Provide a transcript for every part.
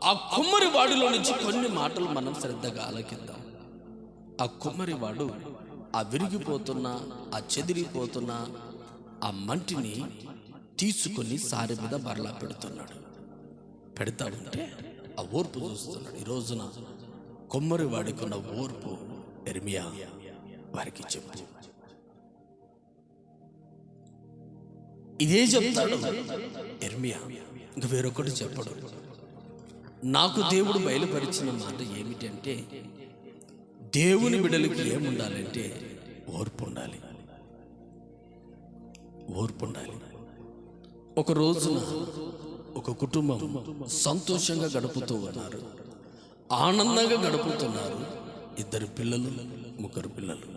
ఆ కుమ్మరి వాడిలో నుంచి కొన్ని మాటలు మనం శ్రద్ధగా ఆలకిద్దాం. ఆ కుమ్మరి వాడు ఆ విరిగిపోతున్న, ఆ చెదిరిపోతున్న ఆ మంటిని తీసుకొని సారె మీద బరలా పెడుతున్నాడు. పెడతా ఉంటే ఆ ఓర్పు చూస్తున్నాడు. ఈ రోజున కుమ్మరి వాడికి ఉన్న ఓర్పు ఇర్మియా వారికి చెప్పు. ఇదే చెప్తాడు ఇర్మియా, ఇంక వేరొకటి చెప్పడు. నాకు దేవుడు బయలుపరిచిన మాట ఏమిటంటే, దేవుని బిడ్డలకి ఏముండాలంటే ఓర్పు ఉండాలి. ఓర్పు ఉండాలి. ఒక రోజున ఒక కుటుంబం సంతోషంగా గడుపుతూ ఉన్నారు, ఆనందంగా గడుపుతున్నారు. 2 పిల్లలు, 3 పిల్లలు.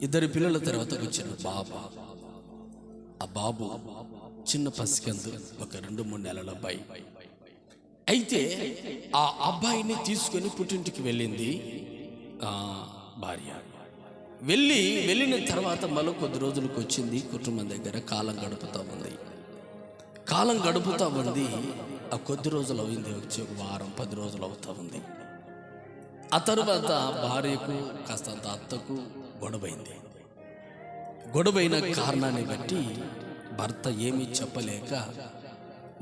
2 పిల్లల తర్వాత వచ్చిన బాబా. ఆ బాబు చిన్న పసికందు, ఒక 2-3 నెలల అబ్బాయి. అయితే ఆ అబ్బాయిని తీసుకొని పుట్టింటికి వెళ్ళింది భార్య. వెళ్ళిన తర్వాత మళ్ళీ కొద్ది రోజులకు వచ్చింది. కుటుంబం దగ్గర కాలం గడుపుతూ ఉంది. ఆ కొద్ది రోజులు అయింది, వచ్చి 1 వారం 10 రోజులు అవుతా ఉంది. ఆ తర్వాత భార్యకు కాస్తంత అత్తకు గొడవైంది. గొడవైన కారణాన్ని బట్టి భర్త ఏమీ చెప్పలేక,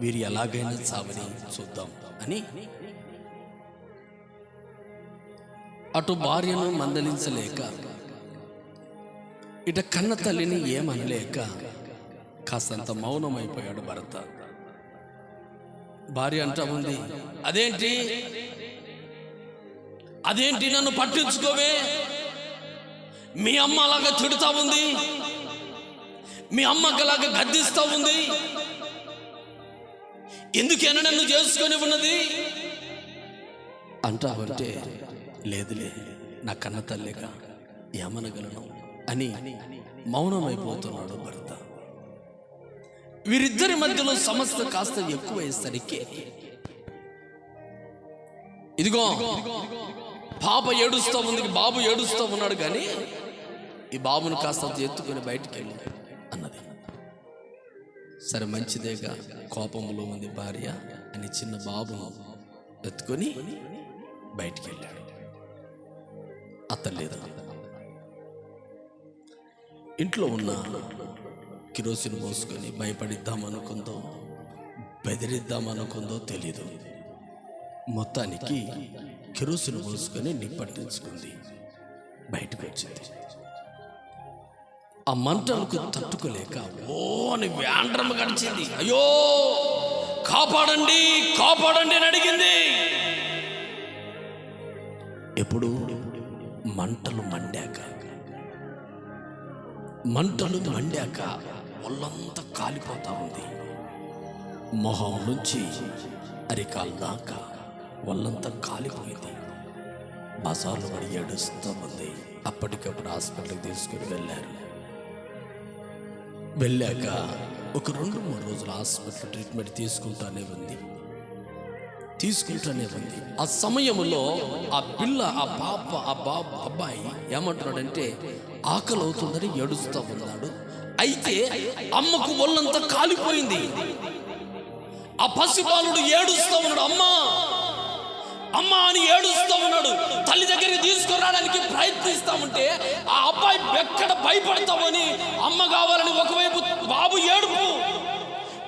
వీరు ఎలాగైనా చావని చూద్దాం అని అటు భార్యను మందలించలేక, ఇట కన్న తల్లిని ఏమనలేక కాస్తంత మౌనమైపోయాడు భర్త. భార్య అంటా ఉంది, అదేంటి నన్ను పట్టించుకోవే, మీ అమ్మ అలాగా తిడుతా ఉంది, మీ అమ్మకలాగా గద్దిస్తూ ఉంది, ఎందుకైనా నన్ను చేసుకొని ఉన్నది అంటావంటే, లేదులే నా కన్న తల్లిగా ఏమనగలను అని మౌనమైపోతున్నాడు భర్త. వీరిద్దరి మధ్యలో సమస్య కాస్త ఎక్కువయ్యేసరికి, ఇదిగో పాప ఏడుస్తూ ఉంది, బాబు ఏడుస్తూ ఉన్నాడు, కానీ ఈ బాబును కాస్త ఎత్తుకొని బయటికి వెళ్ళి అన్నది. సరే మంచిదేగా, కోపంలో ఉంది భార్య అని చిన్న బాబును ఎత్తుకొని బయటికి వెళ్ళాడు. అత్తలేదు. ఇంట్లో ఉన్న కిరోసిన్ పోసుకొని భయపడిద్దామనుకుందో బెదిరిద్దామనుకుందో తెలీదు. మొత్తానికి కిరోసిన్ పోసుకొని నిప్పట్టించుకుంది, బయటకు వచ్చింది. ఆ మంటలకు తట్టుకోలేక అని వ్యాండ్రమ గడిచింది. అయ్యో కాపాడండి కాపాడండి అని అడిగింది. ఎప్పుడు మంటలు మండాక ఒళ్ళంతా కాలిపోతా ఉంది. మొహం నుంచి అరికాల దాకా ఒళ్ళంతా కాలిపోయింది. బజార్లు పడి ఏడుస్తూ ఉంది. అప్పటికప్పుడు హాస్పిటల్కి తీసుకుని వెళ్ళాక ఒక 2-3 రోజులు హాస్పిటల్ ట్రీట్మెంట్ తీసుకుంటానే ఉంది. ఆ సమయంలో ఆ పిల్ల, ఆ పాప, ఆ అబ్బాయి ఏమంటున్నాడంటే, ఆకలి అవుతుందని ఏడుస్తూ ఉన్నాడు. అయితే అమ్మకు ఒళ్ళంతా కాలిపోయింది. ఆ పసిబాలుడు ఏడుస్తూ ఉన్నాడు, అమ్మా అమ్మా అని ఏడుస్తూ ఉన్నాడు. తల్లి దగ్గరికి తీసుకురావడానికి ప్రయత్నిస్తా ఉంటే ఆ అబ్బాయి ఎక్కడ భయపడతామని అమ్మ కావాలని ఒకవైపు బాబు ఏడుపు,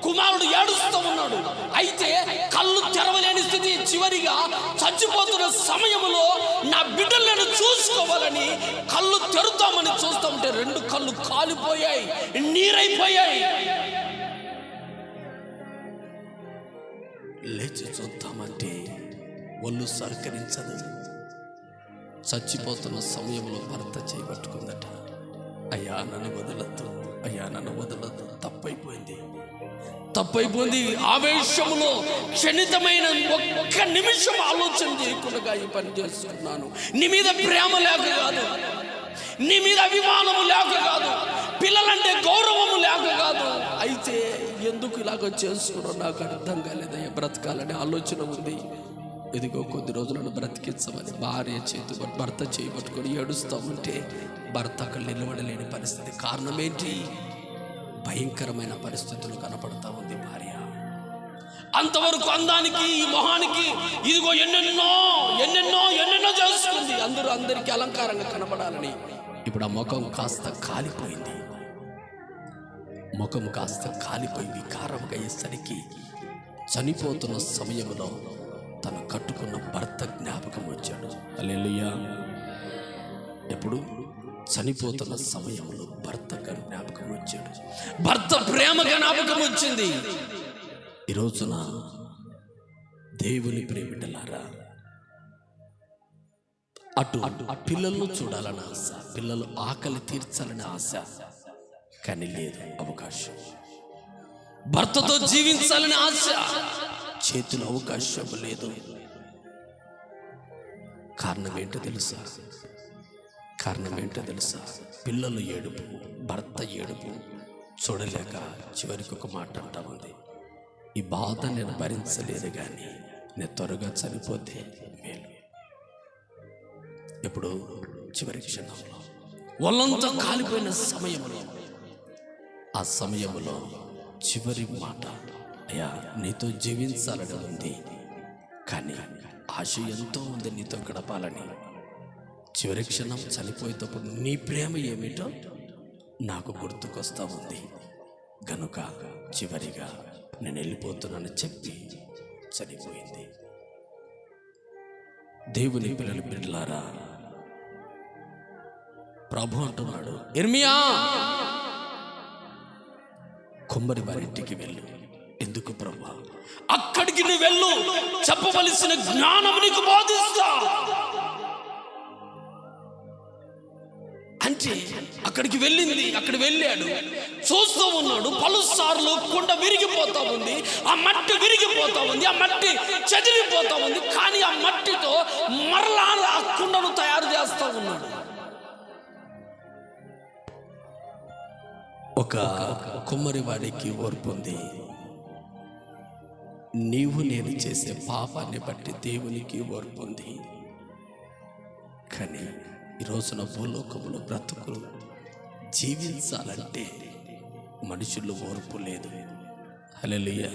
కుమారుడు ఏడుస్తూ ఉన్నాడు. అయితే కళ్ళు తెరవలేని స్థితి, చివరిగా చచ్చిపోతున్న సమయంలో నా బిడ్డలు నేను చూసుకోవాలని కళ్ళు తెరుతామని చూస్తూ ఉంటే 2 కళ్ళు కాలిపోయాయి, నీరైపోయాయి. లేచి చూద్దామంటే ఒళ్ళు సహకరించదు. చచ్చిపోతున్న సమయంలో భర్త చేయబట్టుకుందట. అయ్యా నన్ను వదలద్దు, తప్పైపోయింది. ఆవేశములో క్షణితమైన ఒక్క నిమిషం ఆలోచన చేయకుండా ఈ పని చేసుకున్నాను. నీ మీద ప్రేమ లేక కాదు, నీ మీద అభిమానము లేక కాదు, పిల్లలంటే గౌరవము లేక కాదు. అయితే ఎందుకు ఇలాగ చేసుకున్నా నాకు అర్థం కాలేదయ్యా. బ్రతకాలనే ఆలోచన ఉంది. ఇదిగో కొద్ది రోజులను బ్రతికించమని భర్త చేయబట్టుకొని ఏడుస్తూ ఉంటే భర్త అక్కడ నిలబడలేని పరిస్థితి. కారణం ఏంటి? భయంకరమైన పరిస్థితులు కనపడతా ఉంది భార్య. అంతవరకు అందానికి, ఈ మొహానికి ఎన్నెన్నో ఎన్నెన్నో ఎన్నెన్నో చేసుకుంది, అందరికీ అలంకారంగా కనబడాలని. ఇప్పుడు ఆ ముఖం కాస్త కాలిపోయింది, ముఖం కాస్త కాలిపోయి వికారంగా అయ్యేసరికి చనిపోతున్న సమయంలో తను కట్టుకున్న భర్త జ్ఞాపకం వచ్చాడు. హల్లెలూయా. ఎప్పుడు? చనిపోతున్న సమయంలో భర్త జ్ఞాపకం వచ్చాడు, భర్త ప్రేమ జ్ఞాపకం వచ్చింది. ఈ రోజున దేవుని ప్రేమిటలారా, అటు పిల్లలను చూడాలని ఆశ, పిల్లలు ఆకలి తీర్చాలని ఆశ, కానీ లేదు అవకాశం. భర్తతో జీవించాలని ఆశ, చేతుల అవకాశం లేదు. కారణం ఏంటో తెలుసా? పిల్లలు ఏడుపు, భర్త ఏడుపు చూడలేక చివరికి ఒక మాట అంటా ఉంది, ఈ బాధ నేను భరించలేదు కానీ నేను త్వరగా చనిపోతే మేలు. ఎప్పుడు? చివరి క్షణంలో, ఒళ్ళంతా కాలిపోయిన సమయంలో, ఆ సమయంలో చివరి మాట, అయ్యా నీతో జీవించాలని ఉంది, కానీ ఆశ ఎంతో ఉంది నీతో గడపాలని. చివరి క్షణం చనిపోయేటప్పుడు నీ ప్రేమ ఏమిటో నాకు గుర్తుకొస్తా ఉంది, గనుక చివరిగా నేను వెళ్ళిపోతున్నానని చెప్పి చనిపోయింది. దేవుని బిడ్డలారా, ప్రభు అంటున్నాడు, ఇర్మియా కుమ్మరి వారింటికి వెళ్ళు. ఎందుకు ప్రభు? అక్కడికి నువ్వు వెళ్ళు, చెప్పవలసిన జ్ఞానం నీకు బోధిస్తా అంటే అక్కడికి వెళ్ళింది. అక్కడ వెళ్ళాడు, చూస్తూ ఉన్నాడు. పలుసార్లు కుండ విరిగిపోతా ఉంది, ఆ మట్టి విరిగిపోతా ఉంది, ఆ మట్టి చెదిరిపోతా ఉంది. కానీ ఆ మట్టితో మరలా ఆ కుండను తయారు చేస్తా ఉన్నాడు. ఒక కుమ్మరి వాడికి ఓర్పు ఉంది. నీవు నేను చేసే పాపాన్ని బట్టి దేవునికి ఓర్పు ఉంది. కానీ ఈ రోజున భూలోకములో బ్రతుకులు జీవించాలంటే మనుషుల్లో ఓర్పు లేదు. హల్లెలూయా.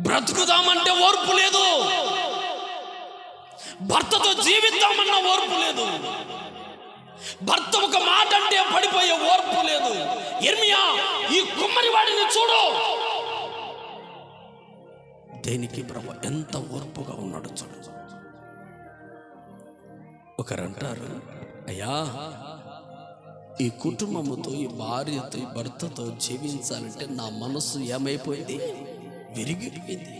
బ్రతుకుదామంటే ఓర్పు లేదు, భర్తతో జీవిద్దామన్న ఓర్పు లేదు, భర్త ఒక మాట అంటే పడిపోయే ఓర్పు లేదు. ఇర్మియా, ఈ కుమ్మరి వాడిని చూడు. దేనికి ప్రభు ఎంత ఓర్పుగా ఉన్నాడు చూడు. ఒకరంటారు, అయ్యా ఈ కుటుంబముతో, ఈ భార్యతో, ఈ భర్తతో జీవించాలంటే నా మనసు ఏమైపోయింది? విరిగిపోయింది.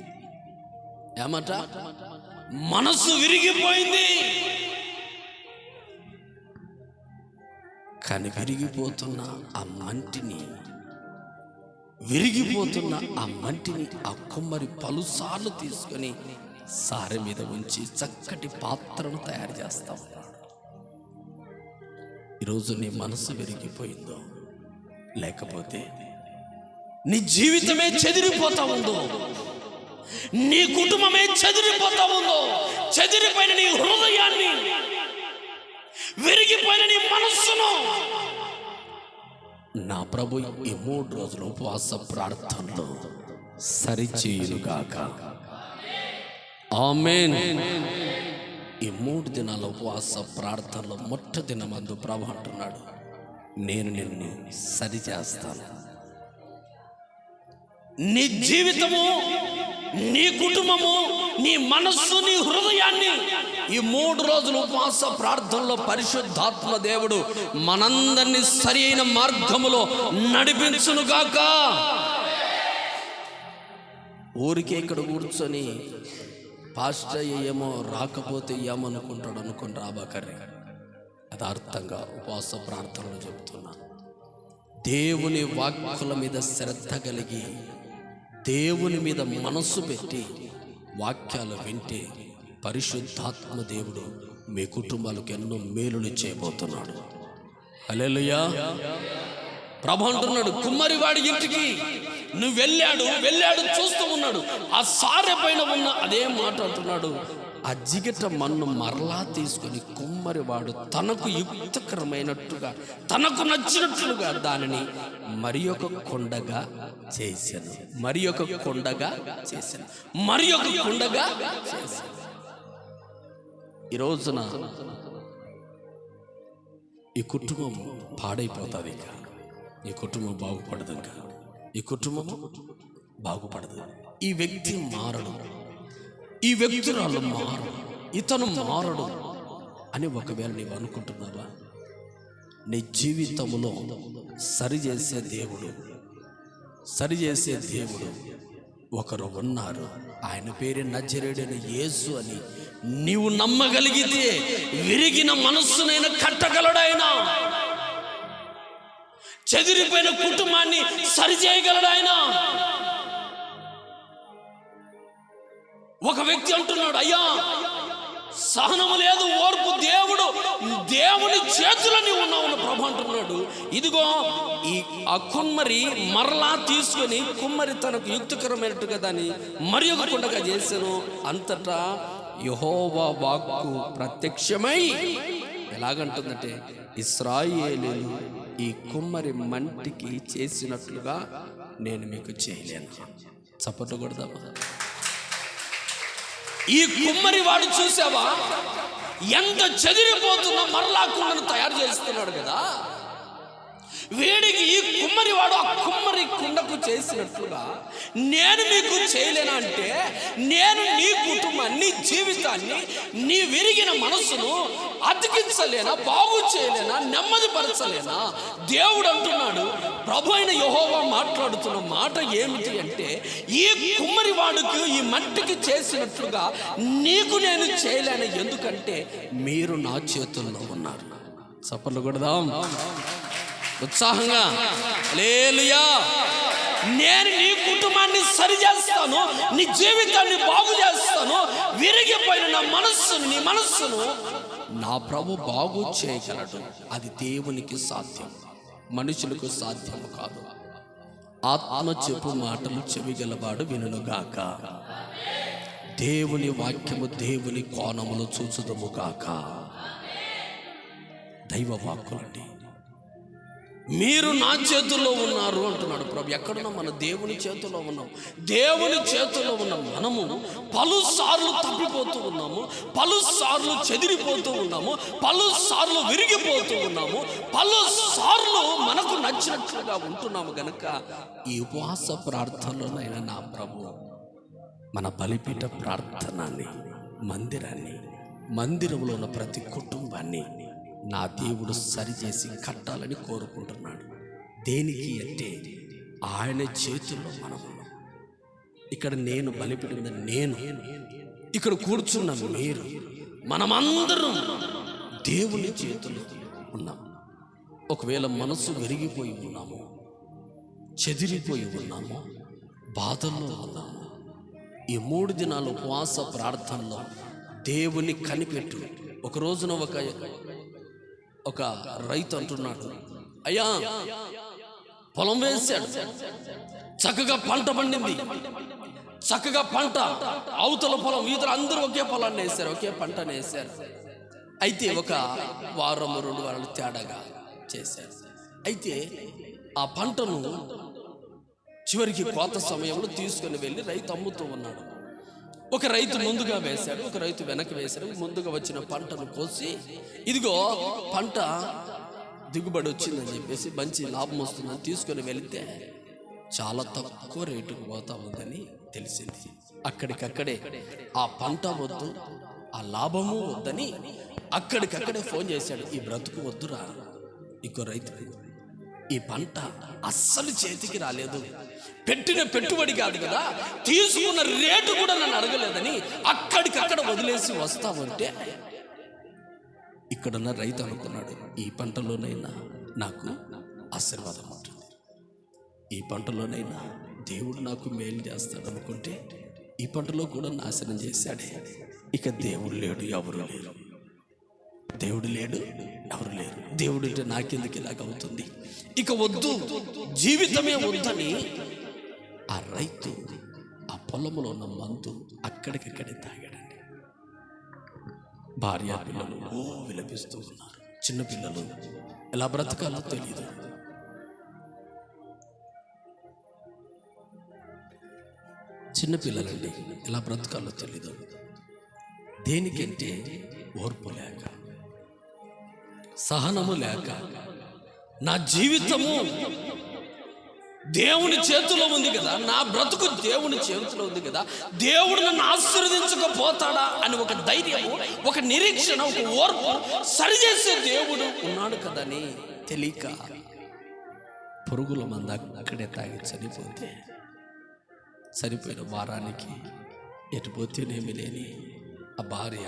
ఏమట? మనసు విరిగిపోయింది. కానీ విరిగిపోతున్న ఆ మంటిని ఆ కుమ్మరి పలుసార్లు తీసుకొని సారె మీద ఉంచి చక్కటి పాత్రను తయారు చేస్తా ఉన్నాడు. ఈరోజు నీ మనసు విరిగిపోయిందో, లేకపోతే నీ జీవితమే చెదిరిపోతా ఉందో, నీ కుటుంబమే చెదిరిపోతా ఉందో, చెదిరిపోయిన నీ హృదయాన్ని, విరిగిపోయిన నీ మనస్సును నా ప్రభు ఈ 3 రోజుల ఉపవాస ప్రార్థనలో సరిచేయునుగాక. ఆమేన్. ఈ 3 దినాల ఉపవాస ప్రార్థనలో మొట్ట దినమందు ప్రభు అంటున్నాడు, నేను నిన్ను సరిచేస్తాను. నీ జీవితము, నీ కుటుంబము, నీ మనస్సు, నీ హృదయాన్ని ఈ 3 రోజుల ఉపవాస ప్రార్థనలో పరిశుద్ధాత్మ దేవుడు మనందరినీ సరి అయిన మార్గములో నడిపించునుగాక. ఊరికే ఇక్కడ కూర్చొని పాస్టర్ ఏమో రాకపోతే ఏమనుకుంటాడు అనుకుని రాబాకర్రి. యథార్థంగా ఉపవాస ప్రార్థనలు చెప్తున్నా, దేవుని వాక్కుల మీద శ్రద్ధ కలిగి, దేవుని మీద మనస్సు పెట్టి వాక్యాలు వింటే పరిశుద్ధాత్మ దేవుడు మీ కుటుంబాలకు ఎన్నో మేలులు చేయబోతున్నాడు. హల్లెలూయా. ప్రభు అంటున్నాడు, కుమ్మరి వాడి ఇంటికి నువ్వు వెళ్ళాడు చూస్తూ ఉన్నాడు. ఆ సారె పైన ఉన్న అదే మాట అంటున్నాడు, ఆ జిగట మన్ను మరలా తీసుకొని కుమ్మరి వాడు తనకు యుక్తకరమైనట్టుగా, తనకు నచ్చినట్లుగా దానిని మరి ఒక కొండగా చేశాను. ఈ రోజున ఈ కుటుంబం పాడైపోతుంది, ఇంకా ఈ కుటుంబం బాగుపడదు, ఇంకా ఈ కుటుంబం బాగుపడదు. ఈ వ్యక్తి మారడు, ఈ వ్యక్తురాలు మారడు, ఇతను మారడు అని ఒకవేళ నీవు అనుకుంటున్నావా? నీ జీవితంలో సరిచేసే దేవుడు ఒకరు ఉన్నారు. ఆయన పేరు నజరేయుడైన యేసు అని నీవు నమ్మగలిగితే విరిగిన మనస్సునైనా కట్టగలడాయన, చెదిరిపోయిన కుటుంబాన్ని సరిచేయగలడాయన. ఒక వ్యక్తి అంటున్నాడు, అయ్యా సహనము లేదు, ఓర్పు, దేవుని చేతుల్లో నీవు ఉన్నావు ప్రభు అంటున్నాడు. ఇదిగో ఆ కుమ్మరి మరలా తీసుకొని కుమ్మరి తనకు యుక్తికరమైనట్టుగా దాన్ని మరి ఒక కుండగా చేశాను. అంతటా యెహోవా వాక్కు ప్రత్యక్షమై ఎలాగంటుందంటే, ఇశ్రాయేలీయులు ఈ కుమ్మరి మంటికి చేసినట్లుగా నేను మీకు చేయలేను. చప్పట్లు కొడదామా? ఈ కుమ్మరి వాడు చూసావా ఎంత చెదిరిపోతున్నా మరలా కుండను తయారు చేస్తున్నాడు కదా. వీడికి ఈ కుమ్మరి వాడు ఆ కుమ్మరి కుండకు చేసినట్లుగా నేను మీకు చేయలేనా అంటే, నేను నీ కుటుంబాన్ని, నీ జీవితాన్ని, నీ విరిగిన మనస్సును అతికించలేనా, బాగు చేయలేనా, నెమ్మది పరచలేనా? దేవుడు అంటున్నాడు. ప్రభు అయిన యెహోవా మాట్లాడుతున్న మాట ఏమిటి అంటే, ఈ కుమ్మరి వాడుకు ఈ మట్టికి చేసినట్లుగా నీకు నేను చేయలేను, ఎందుకంటే మీరు నా చేతుల్లో ఉన్నారు. చప్పట్లు కొడదాం ఉత్సాహంగా. హల్లెలూయా. నేను నీ కుటుంబాన్ని సరి చేస్తాను, నీ జీవితాన్ని బాగు చేస్తాను. విరిగిపోయిన నీ మనస్సును నా ప్రభు బాగు చేయగలడు. అది దేవునికి సాధ్యం, మనుషులకు సాధ్యం కాదు. ఆత్మ చెప్పు మాటలు చెవిగలవాడు వినుగాక. దేవుని వాక్యము దేవుని కోణములు చూచుదముగాక. దైవ వాక్కులండి. మీరు నా చేతుల్లో ఉన్నారు అంటున్నాడు ప్రభు. ఎక్కడున్నా మన దేవుని చేతుల్లో ఉన్నాం. దేవుని చేతుల్లో ఉన్న మనము పలుసార్లు తప్పిపోతూ ఉన్నాము, పలుసార్లు చెదిరిపోతూ ఉన్నాము, పలుసార్లు విరిగిపోతూ ఉన్నాము, పలుసార్లు మనకు నచ్చినట్లుగా ఉంటున్నాము. గనుక ఈ ఉపవాస ప్రార్థనలోనైనా నా ప్రభు మన బలిపీఠ ప్రార్థనాన్ని, మందిరంలో ఉన్న ప్రతి కుటుంబాన్ని నా దేవుడు సరిచేసి కట్టాలని కోరుకుంటున్నాడు. దేనికి అంటే ఆయన చేతుల్లో మనం ఉన్నాం. ఇక్కడ నేను బలిపీఠం, నేను ఇక్కడ కూర్చున్న మీరు, మనమందరం దేవుని చేతుల్లో ఉన్నాం. ఒకవేళ మనసు విరిగిపోయి ఉన్నాము, చెదిరిపోయి ఉన్నాము, బాధల్లో ఉన్నాము, ఈ 3 దినాల ఉపవాస ప్రార్థనలో దేవుని కనిపెట్టు. ఒక రోజున ఒక రైతు అంటున్నాడు, అయ్యా పొలం వేశాడు, చక్కగా పంట పండింది, చక్కగా పంట, అవతల పొలం ఈతలు అందరూ ఒకే పొలాన్ని వేశారు, ఒకే పంటని వేశారు. అయితే ఒక వారం 2 వారాలు తేడాగా చేశారు. అయితే ఆ పంటను చివరికి కోత సమయంలో తీసుకుని వెళ్ళి రైతు అమ్ముతూ ఉన్నాడు. ఒక రైతు ముందుగా వేశాడు, ఒక రైతు వెనక్కి వేశాడు. ముందుగా వచ్చిన పంటను కోసి, ఇదిగో పంట దిగుబడి వచ్చిందని చెప్పేసి, మంచి లాభం వస్తుందని తీసుకొని వెళితే చాలా తక్కువ రేటుకు పోతా ఉందని తెలిసింది. అక్కడికక్కడే ఆ పంట వద్దు, ఆ లాభము వద్దని అక్కడికక్కడే ఫోన్ చేశాడు, ఈ బ్రతుకు వద్దురా, ఇంకో రైతు, ఈ పంట అస్సలు చేతికి రాలేదు, పెట్టిన పెట్టుబడి కాదు కదా, తీసుకున్న రేటు కూడా నన్ను అడగలేదని అక్కడికక్కడ వదిలేసి వస్తామంటే, ఇక్కడున్న రైతు అనుకున్నాడు, ఈ పంటలోనైనా నాకు ఆశీర్వాదం ఉంటుంది, ఈ పంటలోనైనా దేవుడు నాకు మేలు చేస్తాడు అనుకుంటే, ఈ పంటలో కూడా నాశనం చేశాడే. ఇక దేవుడు లేడు, ఎవరు లేరు, దేవుడు లేడు, ఎవరు లేరు, దేవుడు అంటే నాకెందుకు ఇలాగవుతుంది, ఇక వద్దు, జీవితమే వద్దని ఆ రైతు ఆ పొలంలో ఉన్న మందు అక్కడికక్కడే తాగాడండి. భార్య పిల్లలు విలపిస్తూ ఉన్నారు, చిన్నపిల్లలు ఎలా బ్రతకాలో తెలియదు. చిన్నపిల్లలండి ఎలా బ్రతకాలో తెలీదు. దేనికంటే ఓర్పు లేక, సహనము లేక. నా జీవితము దేవుని చేతిలో ఉంది కదా, నా బ్రతుకు దేవుని చేతిలో ఉంది కదా, దేవుడు నన్ను ఆశీర్వదించకపోతాడా అని ఒక ధైర్యము, ఒక నిరీక్షణ, ఒక ఓర్పు, సరిచేసే దేవుడు ఉన్నాడు కదా అని తెలియక పురుగుల మంద అక్కడే తాగి చనిపోయిన వారానికి ఎటుపోతేనేమి లేని ఆ భార్య,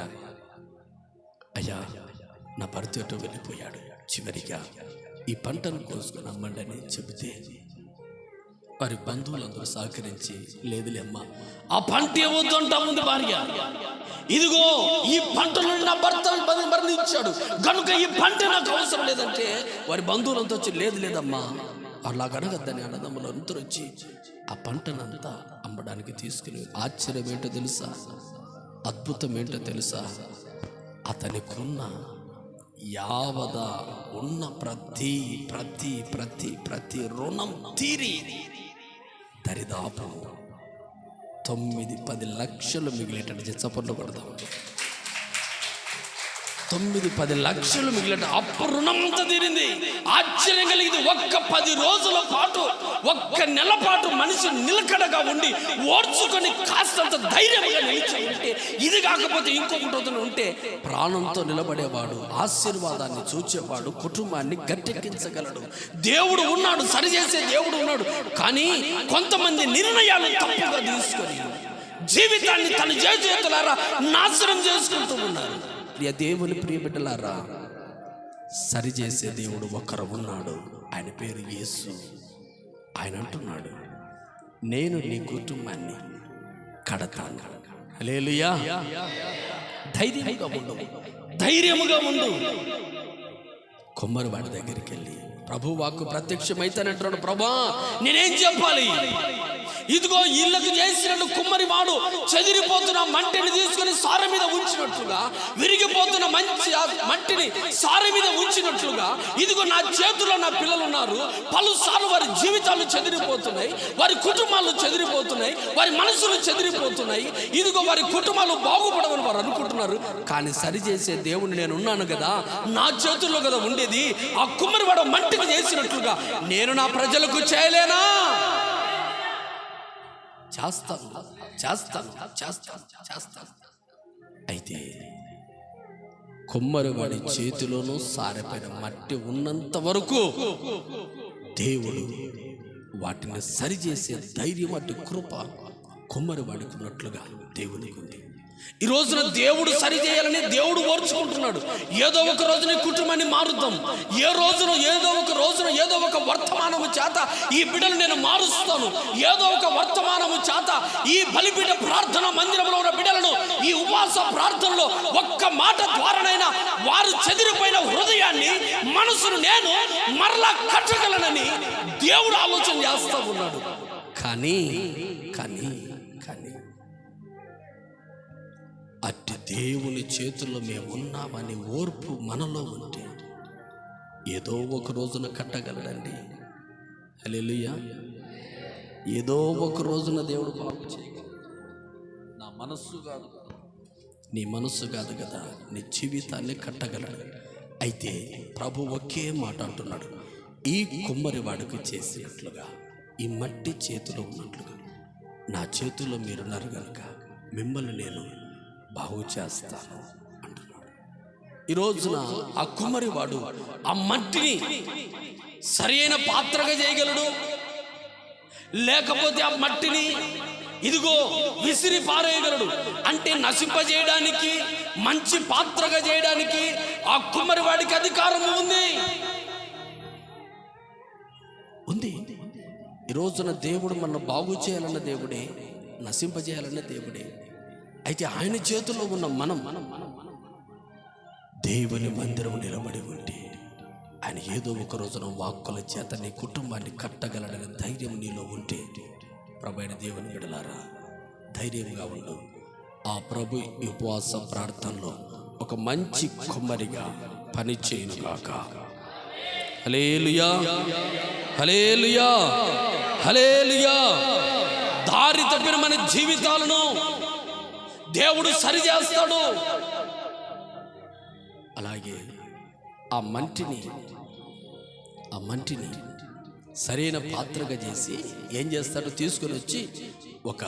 అయ్యా నా భర్త ఎటో వెళ్ళిపోయాడు, చివరిగా ఈ పంటను కోసుకొని అమ్మండి అని చెబితే వారి బంధువులందరూ సహకరించి, లేదులే అమ్మా ఆ పంట ఏమొద్దు అంటా ఉంది భార్య, ఇదిగో ఈ పంటలో నా భర్త మరణించాడు కనుక ఈ పంట నాకు అవసరం లేదంటే వారి బంధువులంతా వచ్చి, లేదు లేదమ్మా అలా గనగద్దని అన్నదమ్ములు అందరూ వచ్చి ఆ పంటనంతా అమ్మడానికి తీసుకుని, ఆశ్చర్యం ఏంటో తెలుసా, అద్భుతం ఏంటో తెలుసా, అతనికున్న యావద ఉన్న ప్రతి ప్రతి ప్రతి ప్రతి రుణం తీరి దరిదాపు 9-10 లక్షలు మిగిలేటట్టు చప్పట్లు కొడదాం. 9-10 లక్షలు మిగిలిన అప్పు రుణమంతా తీరింది. ఆశ్చర్యం కలిగింది. ఒక్క 10 రోజుల పాటు, ఒక్క నెల పాటు మనిషి నిలకడగా ఉండి ఓర్చుకొని కాస్తంత ధైర్యంగా నిలిచి ఉంటే, ఇది కాకపోతే ఇంకొకటి ఉంటే ప్రాణంతో నిలబడేవాడు, ఆశీర్వాదాన్ని చూచేవాడు, కుటుంబాన్ని గట్టెక్కించగలడు. దేవుడు ఉన్నాడు, సరిచేసే దేవుడు ఉన్నాడు. కానీ కొంతమంది నిర్ణయాలు తప్పుగా తీసుకొని జీవితాన్ని తన చేతులారా నాశనం చేసుకుంటూ ఉన్నారు. దేవుని ప్రియ బిడ్డలారా, సరిచేసే దేవుడు ఒకరు ఉన్నాడు, ఆయన పేరు యేసు. ఆయన అంటున్నాడు, నేను నీ కుటుంబాన్ని కడతాను. హల్లెలూయా. ధైర్యముగా ఉండు, ధైర్యముగా ఉండు. కుమ్మరివాడి దగ్గరికి వెళ్ళి ప్రభు వాక్కు ప్రత్యక్షమైతేనంటున్నాడు, ప్రభా నేనేం చెప్పాలి? ఇదిగో ఇళ్ళకు చేసినట్టు కుమ్మరి వాడు చెదిరిపోతున్న మంటిని తీసుకుని సార మీద ఉంచినట్లుగా, విరిగిపోతున్న మట్టిని సార మీద ఉంచినట్లుగా, ఇదిగో నా చేతుల్లో నా పిల్లలు ఉన్నారు. పలుసార్లు వారి జీవితాలు చెదిరిపోతున్నాయి, వారి కుటుంబాలు చెదిరిపోతున్నాయి, వారి మనసులు చెదిరిపోతున్నాయి. ఇదిగో వారి కుటుంబాలు బాగుపడమని వారు అనుకుంటున్నారు. కానీ సరిచేసే దేవుని నేను ఉన్నాను కదా, నా చేతుల్లో కదా ఉండేది. ఆ కుమ్మరి వాడు మంటిని చేసినట్లుగా నేను నా ప్రజలకు చేయలేనా? చేస్తాను. అయితే కుమ్మరివాడి చేతిలోనూ సారిపోయిన మట్టి ఉన్నంత వరకు దేవుడు వాటిని సరిచేసే ధైర్యం, అటు కృప కుమ్మరివాడికి ఉన్నట్లుగా దేవునికి ఉంది. ఈ రోజున దేవుడు సరిచేయాలని దేవుడు ఓర్చుకుంటున్నాడు. ఏదో ఒక రోజు నీ కుటుంబాన్ని మారుద్దాం. ఏదో ఒక వర్తమానము చేత ఈ బిడ్డలు నేను మారుస్తాను. ఏదో ఒక వర్తమానము చేత ఈ బలిపీఠ ప్రార్థన మందిరంలో ఉన్న బిడ్డలను ఈ ఉపవాస ప్రార్థనలో ఒక్క మాట ద్వారానైనా వారు చెదిరిపోయిన హృదయాన్ని, మనసును నేను మరలా కట్టగలనని దేవుడు ఆలోచన చేస్తూ ఉన్నాడు. కానీ అట్టి దేవుని చేతుల్లో మేము ఉన్నామని ఓర్పు మనలో ఉంటే ఏదో ఒక రోజున కట్టగలడండి. హల్లెలూయా. ఏదో ఒక రోజున దేవుడు బాగు చేయగలడు. నా మనస్సు కాదు, నీ మనస్సు కాదు కదా, నీ జీవితాన్ని కట్టగలడు. అయితే ప్రభు ఒకే మాట అంటున్నాడు, ఈ కుమ్మరి వాడికి చేసినట్లుగా, ఈ మట్టి చేతిలో ఉన్నట్లుగా నా చేతుల్లో మీరున్నారు కనుక మిమ్మల్ని నేను బాగు చేస్తాను అంటున్నాడు. ఈ రోజున ఆ కుమ్మరి వాడు ఆ మట్టిని సరైన పాత్రగా చేయగలడు, లేకపోతే ఆ మట్టిని ఇదిగో విసిరి పారేయగలడు. అంటే నశింపజేయడానికి, మంచి పాత్రగా చేయడానికి ఆ కుమ్మరి వాడికి అధికారం ఉంది. ఈ రోజున దేవుడు మనల్ని బాగు చేయాలన్న దేవుడే, నశింపజేయాలన్న దేవుడే. అయితే ఆయన చేతిలో ఉన్న మనం దేవుని మందిరం నిలబడి ఉంటే ఆయన ఏదో ఒక రోజున వాక్కుల చేత నీ కుటుంబాన్ని కట్టగలడని ధైర్యం నీలో ఉంటే, ప్రభు అయిన దేవుని బిడ్డలారా ధైర్యంగా ఉండు. ఆ ప్రభు ఉపవాస ప్రార్థనలో ఒక మంచి కుమ్మరిగా పని చేయునుగాక. హల్లెలూయా, హల్లెలూయా, హల్లెలూయా. దారి తప్పిన మన జీవితాలను దేవుడు సరి చేస్తాడు. అలాగే ఆ మంటిని సరైన పాత్రగా చేసి ఏం చేస్తాడు, తీసుకుని వచ్చి ఒక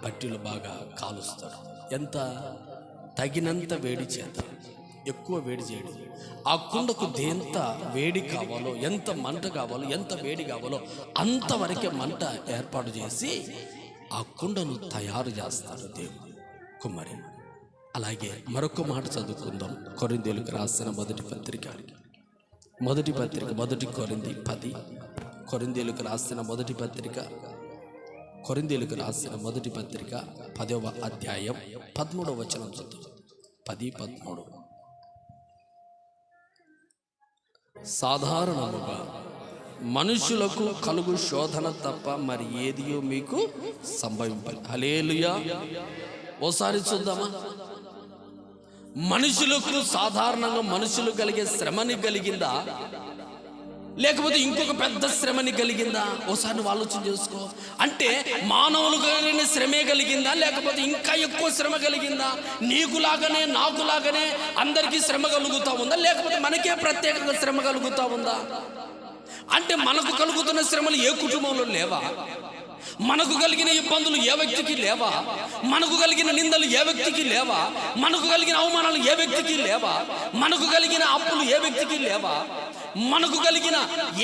బట్టిలో బాగా కాలుస్తాడు. ఎంత తగినంత వేడి చేత, ఎక్కువ వేడి చేయడు. ఆ కుండకు ఎంత వేడి కావాలో, ఎంత మంట కావాలో, ఎంత వేడి కావాలో అంతవరకే మంట ఏర్పాటు చేసి ఆ కుండను తయారు చేస్తాడు దేవుడు, కుమ్మరి. అలాగే మరొక మాట చదువుకుందాం. కొరింథీయులకు రాసిన మొదటి పత్రిక 10. కొరింథీయులకు రాసిన మొదటి పత్రిక 10వ అధ్యాయం 13వ వచనం చదువు. 10:13. సాధారణముగా మనుషులకు కలుగు శోధన తప్ప మరి ఏదియో మీకు సంభవింపలేదు. హల్లెలూయా. ఓసారి చూద్దామా? సాధారణంగా మనుషులు కలిగే శ్రమని కలిగిందా, లేకపోతే ఇంకొక పెద్ద శ్రమని కలిగిందా? ఓసారి నువ్వు ఆలోచన చేసుకో. అంటే మానవులు కలిగిన శ్రమే కలిగిందా, లేకపోతే ఇంకా ఎక్కువ శ్రమ కలిగిందా? నీకులాగానే నాకులాగానే అందరికీ శ్రమ కలుగుతూ ఉందా, లేకపోతే మనకే ప్రత్యేకంగా శ్రమ కలుగుతూ ఉందా? అంటే మనకు కలుగుతున్న శ్రమలు ఏ కుటుంబంలో లేవా? మనకు కలిగిన ఇబ్బందులు ఏ వ్యక్తికి లేవా? మనకు కలిగిన నిందలు ఏ వ్యక్తికి లేవా? మనకు కలిగిన అవమానాలు ఏ వ్యక్తికి లేవా? మనకు కలిగిన అప్పులు ఏ వ్యక్తికి లేవా? మనకు కలిగిన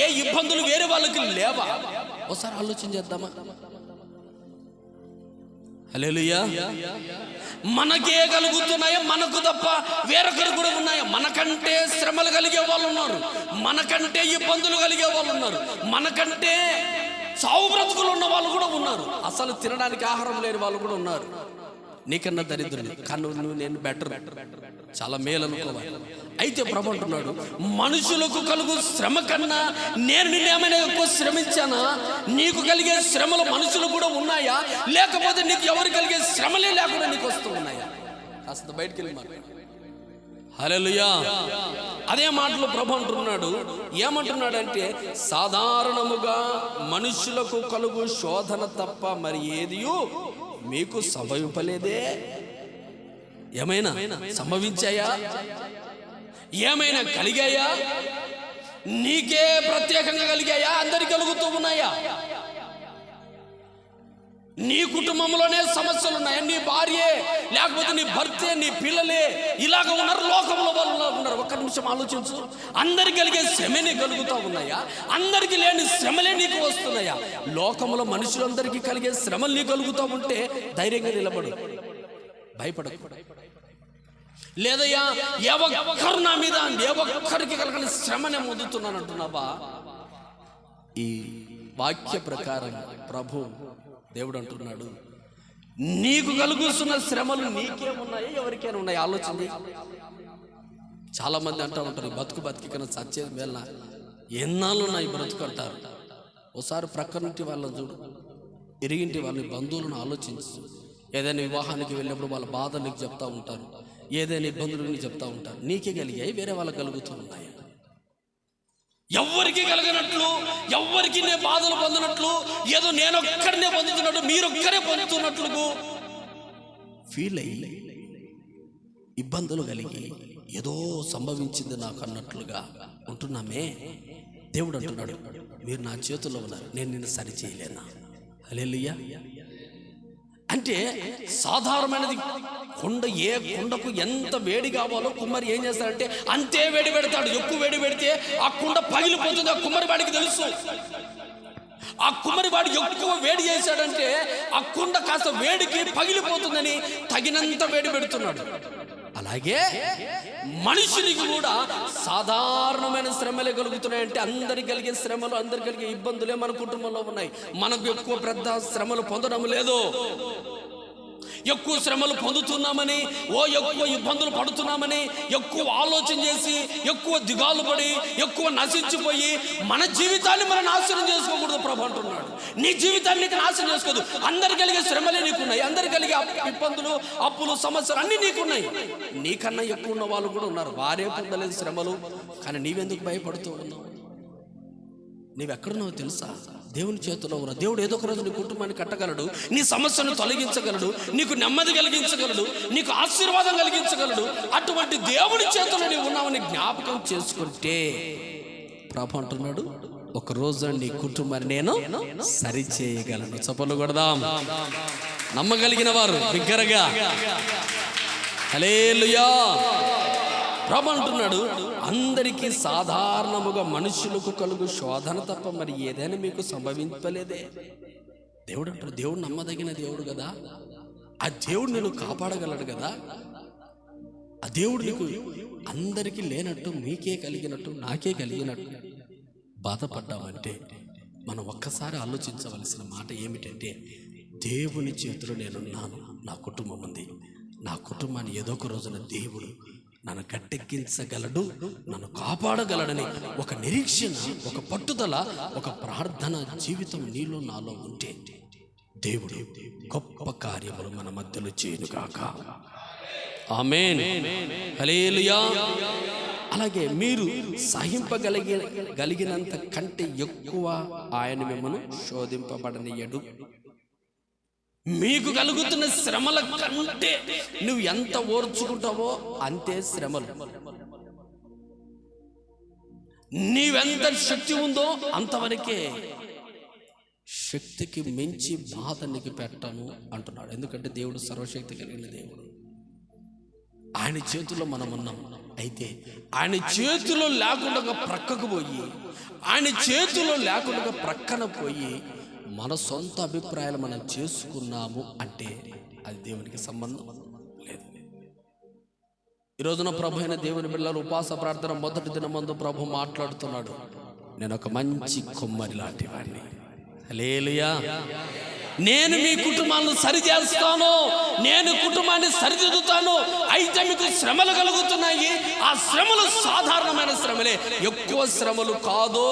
ఏ ఇబ్బందులు వేరే వాళ్ళకి లేవా? ఒకసారి ఆలోచన చేద్దామా? హల్లెలూయా. మనకే కలుగుతున్నాయా? మనకు తప్ప వేరొకరు కూడా ఉన్నాయా? మనకంటే శ్రమలు కలిగే వాళ్ళు ఉన్నారు, మనకంటే ఇబ్బందులు కలిగే వాళ్ళు ఉన్నారు, మనకంటే సావు బ్రతుకులు ఉన్న వాళ్ళు కూడా ఉన్నారు, అసలు తినడానికి ఆహారం లేని వాళ్ళు కూడా ఉన్నారు. నీకన్నా దరిద్రులు, కానీ నేను బెటర్, చాలా మేలు అనుకోవాలి. అయితే ప్రభు అంటున్నాడు, మనుషులకు కలుగు శ్రమ కన్నా నేను నిన్నేమైనా ఎక్కువ శ్రమించానా? నీకు కలిగే శ్రమలు మనుషులు కూడా ఉన్నాయా, లేకపోతే నీకు ఎవరు కలిగే శ్రమలే లేకుండా నీకు వస్తూ ఉన్నాయా? కాస్త బయటికి వెళ్ళి మాట. హల్లెలూయా. అదే మాటలు ప్రభు అంటున్నాడు. ఏమంటున్నాడంటే, సాధారణముగా మనుషులకు కలుగు శోధన తప్ప మరి ఏదియూ మీకు సంభవింపలేదే. ఏమైనా సంభవించాయా? ఏమైనా కలిగాయా? నీకే ప్రత్యేకంగా కలిగాయా? అందరికి కలుగుతూ ఉన్నాయా? నీ కుటుంబంలోనే సమస్యలు ఉన్నాయా? నీ భార్యే, లేకపోతే నీ భర్తే, నీ పిల్లలే ఇలాగ ఉన్నారు, లోకంలో వాళ్ళు ఉన్నారు. ఒక్క నిమిషం ఆలోచించు. అందరికి కలిగే శ్రమే నీకు కలుగుతూ ఉన్నాయా? అందరికి లేని శ్రమలే నీకు వస్తున్నాయా? లోకంలో మనుషులందరికీ కలిగే శ్రమలు నీకు కలుగుతూ ఉంటే ధైర్యంగా నిలబడు, భయపడకు. లేదయ్యా, ఏ ఒక్కరు నా మీద, ఏ ఒక్కరికి కలగని శ్రమనే పొందుతున్నాను అంటున్నావా? ఈ వాక్య ప్రకారం ప్రభు దేవుడు అంటున్నాడు, నీకు కలుగుతున్న శ్రమలు నీకేమున్నాయో ఎవరికైనా ఉన్నాయి? ఆలోచన. చాలా మంది అంటూ ఉంటారు, బతుకి కన్నా చచ్చేది మేళ, ఎన్నాళ్ళు ఉన్నాయి బ్రతుకు అంటారు. ఒకసారి ప్రక్కనింటి వాళ్ళని చూడు, ఇరిగింటి వాళ్ళ బంధువులను ఆలోచించు. ఏదైనా వివాహానికి వెళ్ళినప్పుడు వాళ్ళ బాధ నీకు చెప్తా ఉంటారు, ఏదైనా ఇబ్బందులు నీకు చెప్తా ఉంటారు. నీకే కలిగాయి, వేరే వాళ్ళకి కలుగుతూ ఉన్నాయి. ఎవ్వరికి కలిగినట్లు, ఎవ్వరికి నేను బాధలు పొందినట్లు, ఏదో నేనొక్కడినే పొందుతున్నట్టు, మీరొక్కరే పొందుతున్నట్లు ఫీల్ అయ్యి ఇబ్బందులు కలిగి ఏదో సంభవించింది నాకు అన్నట్లుగా ఉంటున్నామే. దేవుడు అంటున్నాడు, మీరు నా చేతుల్లో ఉన్నారు, నేను నిన్ను సరి చేయలేనా? హల్లెలూయా. అంటే సాధారణమైనది కుండ, ఏ కుండకు ఎంత వేడి కావాలో కుమ్మరి ఏం చేస్తాడంటే అంతే వేడి పెడతాడు. ఎక్కువ వేడి పెడితే ఆ కుండ పగిలిపోతుంది. ఆ కుమ్మరి వాడికి తెలుసు. ఆ కుమ్మరి వాడు ఎక్కువ వేడి చేశాడంటే ఆ కుండ కాస్త వేడికి పగిలిపోతుందని తగినంత వేడి పెడుతున్నాడు. అలాగే మనుషునికి కూడా సాధారణమైన శ్రమలే కలుగుతున్నాయంటే, అందరికి కలిగే శ్రమలు, అందరికి కలిగే ఇబ్బందులే మన కుటుంబంలో ఉన్నాయి. మనకు ఎక్కువ పెద్ద శ్రమలు పొందడం లేదు. ఎక్కువ శ్రమలు పొందుతున్నామని, ఎక్కువ ఇబ్బందులు పడుతున్నామని ఎక్కువ ఆలోచన చేసి, ఎక్కువ దిగాలు పడి, ఎక్కువ నశించిపోయి మన జీవితాన్ని మనం నాశనం చేసుకోకూడదు. ప్రభు అంటున్నాడు, నీ జీవితాన్ని నీకు నాశనం చేసుకోదు. అందరికి కలిగే శ్రమలే నీకున్నాయి, అందరికి కలిగే ఇబ్బందులు, అప్పులు, సమస్యలు అన్నీ నీకున్నాయి. నీకన్నా ఎక్కువ ఉన్న వాళ్ళు కూడా ఉన్నారు, వారే పొందలేదు శ్రమలు. కానీ నీవెందుకు భయపడుతూ ఉన్నావు? నీవెక్కడున్నావు తెలుసా? దేవుని చేతిలో ఉన్న దేవుడు ఏదో ఒక రోజు నీ కుటుంబాన్ని కట్టగలడు, నీ సమస్యను తొలగించగలడు, నీకు నెమ్మది కలిగించగలడు, నీకు ఆశీర్వాదం కలిగించగలడు. అటువంటి దేవుని చేతిలో నీవు ఉన్నావని జ్ఞాపకం చేసుకుంటే ప్రభు అంటున్నాడు, ఒక రోజు నీ కుటుంబాన్ని నేను సరిచేయగలను. చప్పట్లు కొడదాం నమ్మగలిగిన వారు బిగ్గరగా. హల్లెలూయా. ప్రభు అంటున్నాడు, అందరికీ సాధారణముగా మనుషులకు కలుగు శోధన తప్ప మరి ఏదైనా మీకు సంభవించలేదే. దేవుడు అంటాడు, దేవుడు నమ్మదగిన దేవుడు కదా, ఆ దేవుడు నేను కాపాడగలడు కదా. ఆ దేవుడు నీకు అందరికీ లేనట్టు మీకే కలిగినట్టు నాకే కలిగినట్టు బాధపడ్డామంటే మనం ఒక్కసారి ఆలోచించవలసిన మాట ఏమిటంటే, దేవుని చేతిలో నేనున్నాను, నా కుటుంబం ఉంది, నా కుటుంబాన్ని ఏదో ఒక రోజున దేవుడు నన్ను గట్టెక్కించగలడు, నన్ను కాపాడగలడని ఒక నిరీక్షణ, ఒక పట్టుదల, ఒక ప్రార్థన జీవితం నీలో నాలో ఉంటే దేవుడు గొప్ప కార్యములు మన మధ్యలో చేయునుగాక. ఆమేన్. హల్లెలూయా. అలాగే మీరు సహింపగలిగినంత కంటే ఎక్కువ ఆయన మిమ్మల్ని శోధింపబడనీయడు. మీకు కలుగుతున్న శ్రమల కంటే నువ్వు ఎంత ఓర్చుకుంటావో అంతే శ్రమలు. నీవెంత శక్తి ఉందో అంతవరకే. శక్తికి మించి బాధ నీకు పెట్టను అంటున్నాడు. ఎందుకంటే దేవుడు సర్వశక్తి కలిగిన దేవుడు. ఆయన చేతిలో మనం ఉన్నాం. అయితే ఆయన చేతిలో లేకుండా ప్రక్కకు పోయి, ఆయన చేతిలో లేకుండా ప్రక్కన పోయి మన సొంత అభిప్రాయాలు మనం చేసుకున్నాము అంటే అది దేవునికి సంబంధం లేదు. ఈరోజున ప్రభు అయిన దేవుని బిడ్డలు ఉపవాస ప్రార్థన మొదటి దినమందు ప్రభు మాట్లాడుతున్నాడు, నేను ఒక మంచి కొమ్మరి లాంటి వాడిని. హల్లెలూయా. నేను మీ కుటుంబాలను సరిచేస్తాను, నేను కుటుంబాన్ని సరిదిద్దుతాను. అయితే మీకు శ్రమలు కలుగుతున్నాయి, ఆ శ్రమలు సాధారణమైన శ్రమలే, ఎక్కువ శ్రమలు కాదు.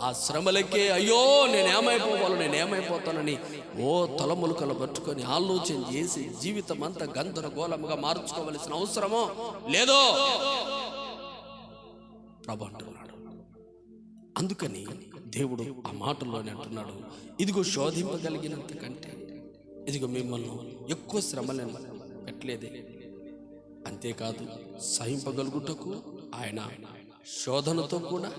ఆ శ్రమలకే అయ్యో నేనేమైపోతానని ఓ తలములుకలు పట్టుకొని ఆలోచన చేసి జీవితం అంతా గందరగోళముగా మార్చుకోవలసిన అవసరమో లేదో ప్రభు అంటున్నాడు. అందుకని దేవుడు ఆ మాటల్లోనే అంటున్నాడు, ఇదిగో శోధింపగలిగినంత కంటే ఇదిగో మిమ్మల్ని ఎక్కువ శ్రమలను పెట్టలేదే. అంతేకాదు సహింపగలుగుటకు ఆయన శోధనతో కూడా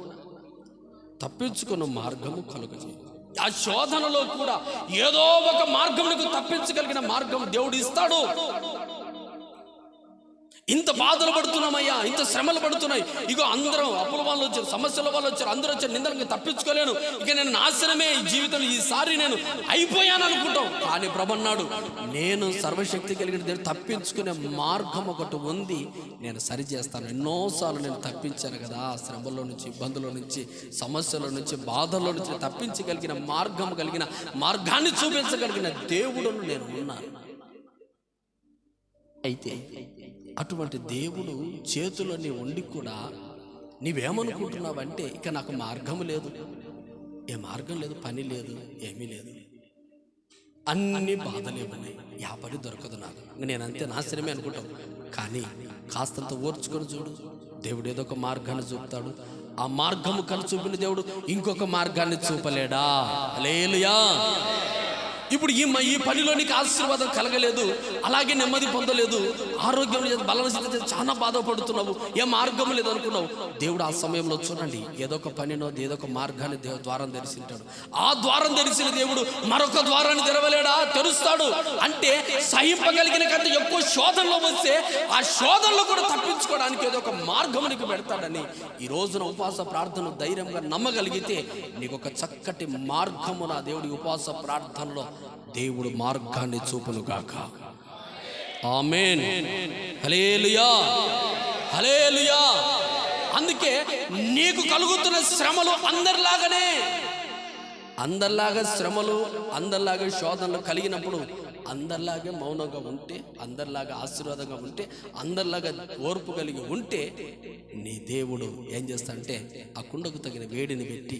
తప్పించుకున్న మార్గము కలుగజేయు. ఆ శోధనలో కూడా ఏదో ఒక మార్గమునకు తప్పించగలిగిన మార్గం దేవుడు ఇస్తాడు. ఇంత బాధలు పడుతున్నామయ్యా, ఇంత శ్రమలు పడుతున్నాయి, ఇగో అందరం అప్పుల వాళ్ళు వచ్చారు, సమస్యల వాళ్ళు వచ్చారు, అందరూ వచ్చారు, నిందలకు తప్పించుకోలేను, ఇక నేను నాశనమే ఈ జీవితంలో, ఈసారి నేను అయిపోయాను అనుకుంటాం. కానీ ప్రభు అన్నాడు, నేను సర్వశక్తి కలిగిన దేవుడు తప్పించుకునే మార్గం ఒకటి ఉంది, నేను సరిచేస్తాను. ఎన్నోసార్లు నేను తప్పించాను కదా, శ్రమలో నుంచి, ఇబ్బందుల నుంచి, సమస్యల నుంచి, బాధల్లో నుంచి తప్పించగలిగిన మార్గాన్ని చూపించగలిగిన దేవుడును నేను ఉన్నాను. అయితే అటువంటి దేవుడు చేతులని ఉండి కూడా నీవేమనుకుంటున్నావంటే ఇక నాకు మార్గం లేదు, ఏ మార్గం లేదు, పని లేదు, ఏమీ లేదు, అన్ని బాధలే ఉన్నాయి, యా పని దొరకదు నాకు, నేనంతే నాశనమే అనుకుంటావు. కానీ కాస్తంత ఓర్చుకొని చూడు, దేవుడు ఏదో ఒక మార్గాన్ని చూపుతాడు. ఆ మార్గము కను చూపిన దేవుడు ఇంకొక మార్గాన్ని చూపలేడా? హల్లెలూయా. ఇప్పుడు ఈ పనిలో నీకు ఆశీర్వాదం కలగలేదు, అలాగే నెమ్మది పొందలేదు, ఆరోగ్యం లేదు, బలహీనత, చాలా బాధపడుతున్నావు, ఏ మార్గం లేదు అనుకున్నావు. దేవుడు ఆ సమయంలో చూడండి ఏదో ఒక పనినో ఏదో ఒక మార్గాన్ని ద్వారం తెరిచింటాడు. ఆ ద్వారం తెరిచిన దేవుడు మరొక ద్వారాన్ని తెరవలేడా? తెరుస్తాడు. అంటే సహింపగలిగిన కంటే ఎక్కువ శోధనలో వస్తే ఆ శోధనలో కూడా తప్పించుకోవడానికి ఏదో ఒక మార్గం నీకు పెడతాడని ఈ రోజున ఉపవాస ప్రార్థన ధైర్యంగా నమ్మగలిగితే నీకు ఒక చక్కటి మార్గము నా దేవుడి ఉపవాస ప్రార్థనలో దేవుడు మార్గాన్ని చూపునుగాక. ఆమేన్. హల్లెలూయా. హల్లెలూయా. అందుకే నీకు కలుగుతున్న శ్రమలు అందరిలాగా శ్రమలు, అందరిలాగా శోధనలు కలిగినప్పుడు అందరిలాగే మౌనంగా ఉంటే, అందరిలాగా ఆశీర్వాదంగా ఉంటే, అందరిలాగా ఓర్పు కలిగి ఉంటే నీ దేవుడు ఏం చేస్తాడంటే ఆ కుండకు తగిన వేడిని పెట్టి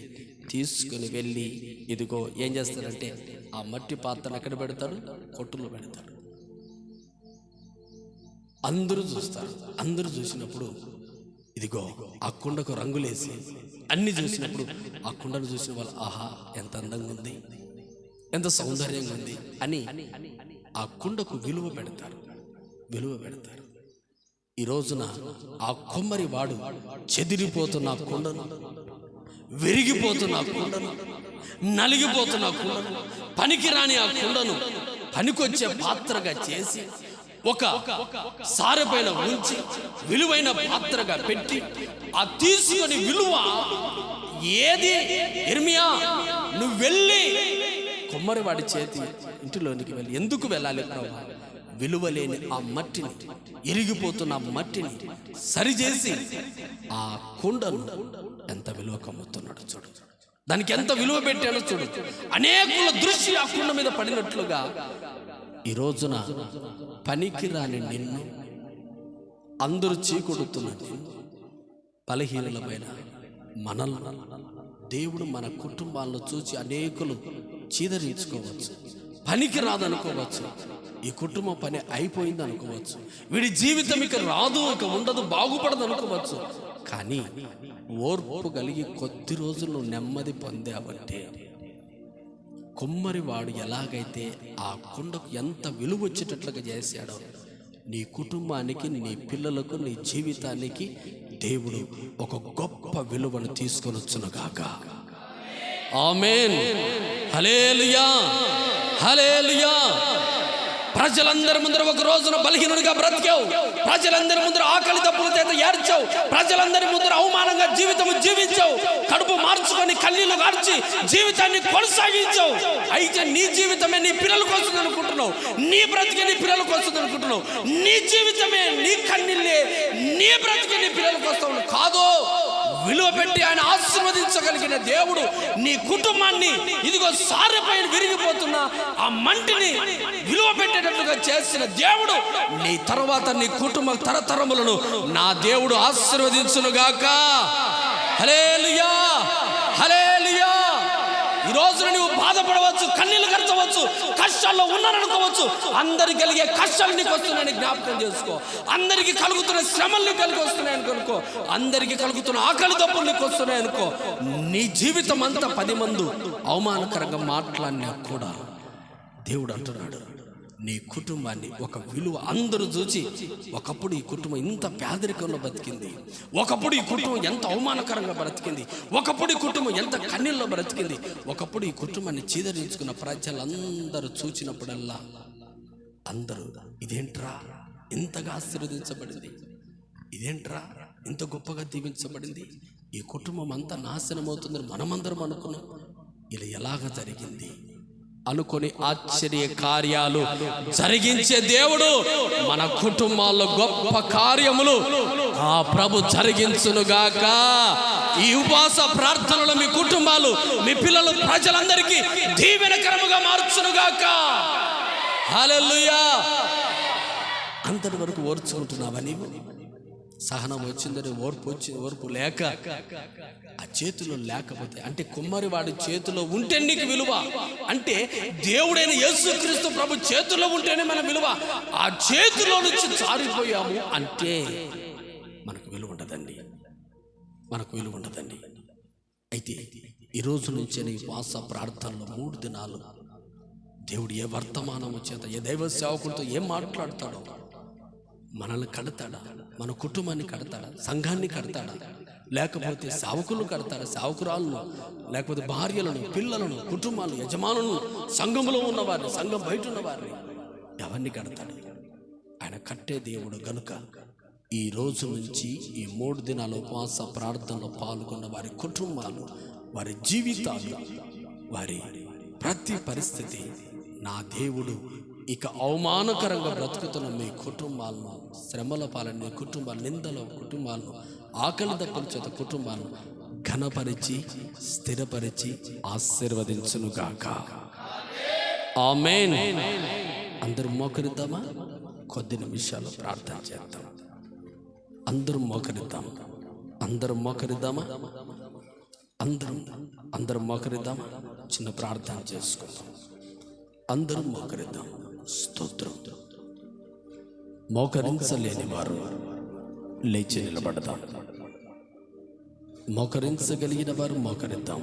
తీసుకుని వెళ్ళి ఇదిగో ఏం చేస్తాడంటే ఆ మట్టి పాత్రను ఎక్కడ పెడతాడు? కొట్టులో పెడతాడు. అందరూ చూస్తారు. అందరూ చూసినప్పుడు ఇదిగో ఆ కుండకు రంగులేసి అన్ని చూసినప్పుడు ఆ కుండను చూసిన వాళ్ళు ఆహా ఎంత అందంగా ఉంది, ఎంత సౌందర్యంగా ఉంది అని ఆ కుండకు విలువ పెడతారు. ఈ రోజున ఆ కొమ్మరి వాడు చెదిరిపోతున్న ఆ కుండను, విరిగిపోతున్న ఆ కుండను, నలిగిపోతున్న ఆ కుండను, పనికిరాని ఆ కుండను పనికొచ్చే పాత్రగా చేసి ఒక సారె పైన ఉంచి విలువైన పాత్రగా పెట్టి ఆ తీసుకొని విలువ ఏది ఇర్మియా నువ్వు వెళ్ళి కొమ్మరి వాడి చేతి ఇంటిలోనికి వెళ్ళి ఎందుకు వెళ్ళాలి ప్రభువా? విలువలేని ఆ మట్టిని, ఇరిగిపోతున్న ఆ మట్టిని సరిచేసి ఆ కుండను ఎంత విలువ కమ్ముతున్నాడు చూడు, దానికి ఎంత విలువ పెట్టాడో చూడు. అనేకుల దృష్టి ఆ కుండ మీద పడినట్లుగా ఈ రోజున పనికిరాని నిన్ను, అందరూ చీకొడుతున్న నిన్ను, బలహీనమైన మనల్ని దేవుడు మన కుటుంబాలను చూసి అనేకులు చీదరించుకోవచ్చు, పనికి రాదనుకోవచ్చు, ఈ కుటుంబ పని అయిపోయింది అనుకోవచ్చు, వీడి జీవితం ఇక రాదు, ఇక ఉండదు, బాగుపడదు అనుకోవచ్చు. కానీ ఓర్పు కలిగి కొద్ది రోజులు నెమ్మది పొందావంటే కొమ్మరి వాడు ఎలాగైతే ఆ కుండకు ఎంత విలువ వచ్చేటట్లుగా చేశాడో నీ కుటుంబానికి, నీ పిల్లలకు, నీ జీవితానికి దేవుడు ఒక గొప్ప విలువను తీసుకొని వచ్చునుగాక. ఆమేన్, హల్లెలూయా, హల్లెలూయా. ప్రజలందరి ముందర ఒక రోజున బలహీనుడిగా బ్రతికావు, ప్రజలందరి ముందర ఆకలి దప్పుల చేత ఏడ్చావు, ప్రజలందరి ముందర అవమానంగా జీవితం జీవించావు, కడుపు మార్చుకొని కన్నీళ్లు కార్చి జీవితాన్ని కొనసాగించావు. అయితే నీ జీవితమే నీ పిల్లలకు వస్తుంది అనుకుంటున్నావు, నీ బ్రతికే నీ పిల్లలకు వస్తుంది అనుకుంటున్నావు, నీ జీవితమే, నీ కన్నీళ్ళే నీ బ్రతికే నీ పిల్లలకు వస్తావు. కాదు, విలువ పెట్టి ఆయన ఆశీర్వదించగలిగిన దేవుడు నీ కుటుంబాన్ని ఇదిగో సారె పైన విరిగిపోతున్న ఆ మంటిని విలువ పెట్టేటట్లుగా చేసిన దేవుడు నీ తర్వాత నీ కుటుంబ తరతరములను నా దేవుడు ఆశీర్వదించునుగాక. హల్లెలూయా, హల్లెలూయా. ఈ రోజున నువ్వు బాధపడవచ్చు, కన్నీళ్లు కరచవచ్చు, కష్టాల్లో ఉన్నారనుకోవచ్చు. అందరికి కలిగే కష్టాలు నీకు వస్తున్నాయని జ్ఞాపకం చేసుకో. అందరికి కలుగుతున్న శ్రమలు నీకు కలిగి వస్తున్నాయని అనుకో, అందరికి కలుగుతున్న ఆకలి దప్పులు నీకు వస్తున్నాయి అనుకో. నీ జీవితం అంతా 10 మంది అవమానకరంగా మాట్లాడినా కూడా దేవుడు అంటున్నాడు నీ కుటుంబాన్ని ఒక విలువ అందరూ చూచి, ఒకప్పుడు ఈ కుటుంబం ఇంత పేదరికంలో బ్రతికింది, ఒకప్పుడు ఈ కుటుంబం ఎంత అవమానకరంగా బ్రతికింది, ఒకప్పుడు ఈ కుటుంబం ఎంత కన్నీళ్ళలో బ్రతికింది, ఒకప్పుడు ఈ కుటుంబాన్ని చీదరించుకున్న ప్రజలందరూ చూచినప్పుడల్లా అందరూ ఇదేంట్రా ఇంతగా ఆశీర్వదించబడింది, ఇదేంట్రా ఇంత గొప్పగా దీవించబడింది, ఈ కుటుంబం అంతా నాశనమవుతుందని మనమందరం అనుకున్నాం, ఇలా ఎలాగ జరిగింది అనుకొని ఆశ్చర్య కార్యాలు జరిగించే దేవుడు మన కుటుంబాల్లో గొప్ప కార్యములు ఆ ప్రభు జరిగించునుగాక. ఈ ఉపవాస ప్రార్థనలు మీ కుటుంబాలు, మీ పిల్లలు, ప్రజలందరికీ దీవెనకరముగా మార్చునుగాక. హల్లెలూయా. అంతటి వరకు ఓర్చుకుంటున్నావా నీవు? సహనం వచ్చిందని ఓర్పు లేక ఆ చేతిలో లేకపోతే, అంటే కుమ్మరి వాడి చేతిలో ఉంటే నీకు విలువ, అంటే దేవుడైన యేసుక్రీస్తు ప్రభు చేతిలో ఉంటేనే మన విలువ. ఆ చేతిలో నుంచి జారిపోయాము అంటే మనకు విలువ ఉండదండి, మనకు విలువ ఉండదండి. అయితే ఈ రోజు నుంచే నీ ఉపవాస ప్రార్థనలో 3 దినాలు దేవుడు ఏ వర్తమానము చేత, ఏ దైవ సేవకులతో ఏం మాట్లాడతాడో, మనల్ని కడతాడా, మన కుటుంబాన్ని కడతాడా, సంఘాన్ని కడతాడా, లేకపోతే సేవకులను కడతాడా, సేవకురాలను, లేకపోతే భార్యలను, పిల్లలను, కుటుంబాలను, యజమానులను, సంఘంలో ఉన్నవారిని, సంఘం బయట ఉన్నవారిని, ఎవరిని కడతాడు? ఆయన కట్టే దేవుడు గనుక ఈ రోజు నుంచి ఈ 3 దినాల ఉపవాస ప్రార్థనలో పాల్గొన్న వారి కుటుంబాలు, వారి జీవితాలు, వారి ప్రతి పరిస్థితి నా దేవుడు ఇక అవమానకరంగా బ్రతుకుతున్న మీ కుటుంబాలను, శ్రమల పాలన కుటుంబాలు, నిందల కుటుంబాలను, ఆకలి దప్పుల చేత కుటుంబాలను ఘనపరిచి స్థిరపరిచి ఆశీర్వదించునుగాక. ఆమేన్. అందరూ మోకరిద్దామా? కొద్ది నిమిషాలు ప్రార్థన చేద్దాం. అందరూ మోకరిద్దామా? అందరం మోకరిద్దామా? అందరం మోకరిద్దామా? చిన్న ప్రార్థన చేసుకుందాం. అందరం మోకరిద్దాం. స్తోత్రం. మోకరించలేని వారు లేచి నిలబడదాం. మోకరించగలిగిన వారు మోకరిద్దాం.